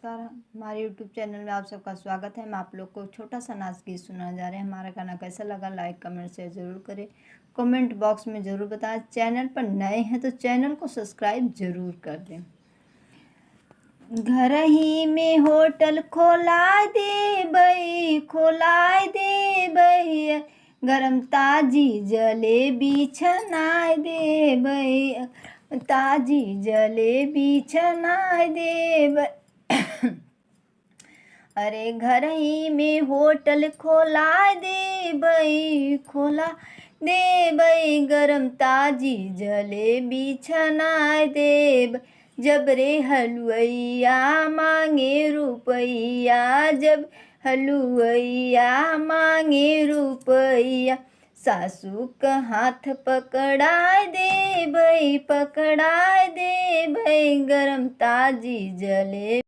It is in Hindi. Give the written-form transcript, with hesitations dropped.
नमस्कार, हमारे यूट्यूब चैनल में आप सबका स्वागत है। हम आप लोग को छोटा सा नाच गीत सुनाने जा रहे हैं। हमारा गाना कैसा लगा लाइक कमेंट शेयर ज़रूर करें, कमेंट बॉक्स में ज़रूर बताएं। चैनल पर नए हैं तो चैनल को सब्सक्राइब ज़रूर कर दें। घर ही में होटल खोला दे बई, खोला दे बई, गरम ताजी जलेबी छनाए दे बई, ताजी जलेबी छनाए दे बई। अरे घर ही में होटल खोला दे बई, खोला दे बई, गरम ताजी जलेबी छनाए दे बई। जब रे हलुवैया मांगे रुपैया, जब हलुवैया मांगे रुपैया, सासू का हाथ पकड़ाए दे बई, पकड़ाए दे बई, गरम ताजी जलेबी।